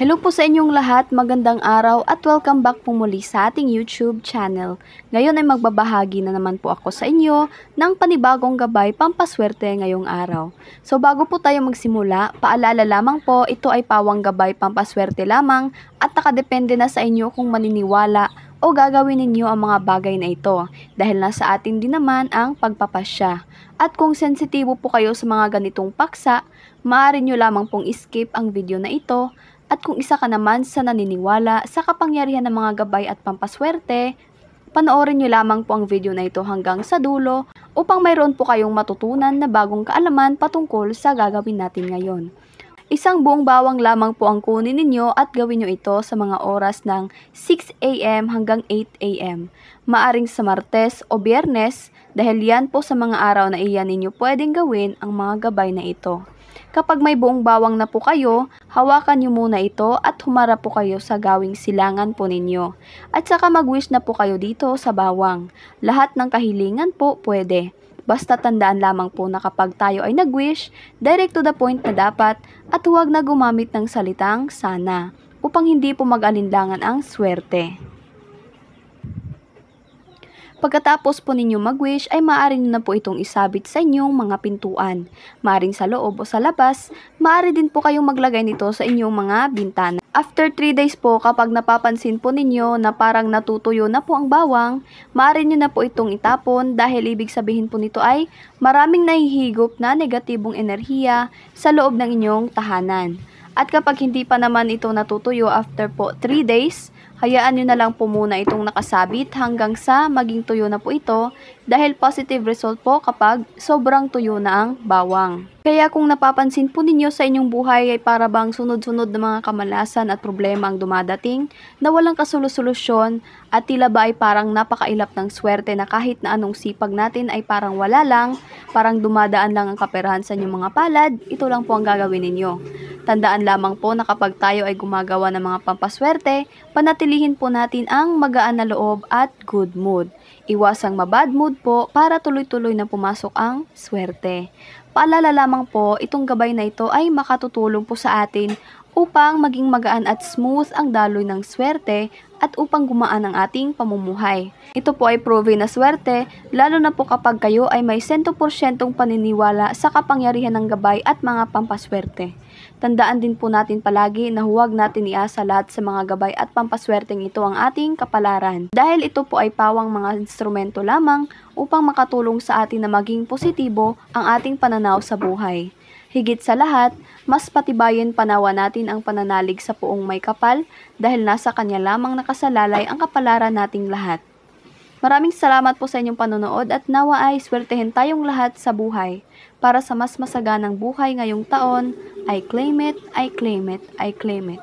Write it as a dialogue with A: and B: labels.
A: Hello po sa inyong lahat, magandang araw at welcome back po muli sa ating YouTube channel. Ngayon ay magbabahagi na naman po ako sa inyo ng panibagong gabay pampaswerte ngayong araw. So bago po tayo magsimula, paalala lamang po, ito ay pawang gabay pampaswerte lamang at nakadepende na sa inyo kung maniniwala o gagawin ninyo ang mga bagay na ito dahil nasa atin din naman ang pagpapasya. At kung sensitibo po kayo sa mga ganitong paksa, maaari nyo lamang pong skip ang video na ito. At kung isa ka naman sa naniniwala sa kapangyarihan ng mga gabay at pampaswerte, panoorin nyo lamang po ang video na ito hanggang sa dulo upang mayroon po kayong matutunan na bagong kaalaman patungkol sa gagawin natin ngayon. Isang buong bawang lamang po ang kunin ninyo at gawin nyo ito sa mga oras ng 6 AM hanggang 8 AM. Maaring sa Martes o Biyernes dahil yan po sa mga araw na iyan ninyo pwedeng gawin ang mga gabay na ito. Kapag may buong bawang na po kayo, hawakan nyo muna ito at humarap po kayo sa gawing silangan po ninyo. At saka mag-wish na po kayo dito sa bawang. Lahat ng kahilingan po pwede. Basta tandaan lamang po na kapag tayo ay nag-wish, direct to the point na dapat at huwag na gumamit ng salitang sana upang hindi po mag-alinlangan ang swerte. Pagkatapos po ninyo mag-wish ay maaari nyo na po itong isabit sa inyong mga pintuan. Maaring sa loob o sa labas, maaari din po kayong maglagay nito sa inyong mga bintana. After 3 days po, kapag napapansin po ninyo na parang natutuyo na po ang bawang, maaari nyo na po itong itapon dahil ibig sabihin po nito ay maraming nahihigop na negatibong enerhiya sa loob ng inyong tahanan. At kapag hindi pa naman ito natutuyo after po 3 days, hayaan nyo na lang po muna itong nakasabit hanggang sa maging tuyo na po ito dahil positive result po kapag sobrang tuyo na ang bawang. Kaya kung napapansin po ninyo sa inyong buhay ay para bang sunod-sunod na mga kamalasan at problema ang dumadating na walang kasolusyon at tila ba ay parang napakailap ng swerte na kahit na anong sipag natin ay parang wala lang, parang dumadaan lang ang kaperahan sa inyong mga palad, ito lang po ang gagawin ninyo. Tandaan lamang po na kapag tayo ay gumagawa ng mga pampaswerte, panatilihin po natin ang magaan na loob at good mood. Iwasang mabad mood po para tuloy-tuloy na pumasok ang swerte. Paalala lamang po, itong gabay na ito ay makatutulong po sa atin upang maging magaan at smooth ang daloy ng swerte at upang gumaan ang ating pamumuhay. Ito po ay proven na swerte, lalo na po kapag kayo ay may 100% paniniwala sa kapangyarihan ng gabay at mga pampaswerte. Tandaan din po natin palagi na huwag natin iasa lahat sa mga gabay at pampaswerteng ito ang ating kapalaran. Dahil ito po ay pawang mga instrumento lamang upang makatulong sa atin na maging positibo ang ating pananaw sa buhay. Higit sa lahat, mas patibayin panawa natin ang pananalig sa Poong May Kapal dahil nasa kanya lamang nakasalalay ang kapalaran nating lahat. Maraming salamat po sa inyong panonood at nawa ay swertehin tayong lahat sa buhay. Para sa mas masaganang buhay ngayong taon, I claim it, I claim it, I claim it.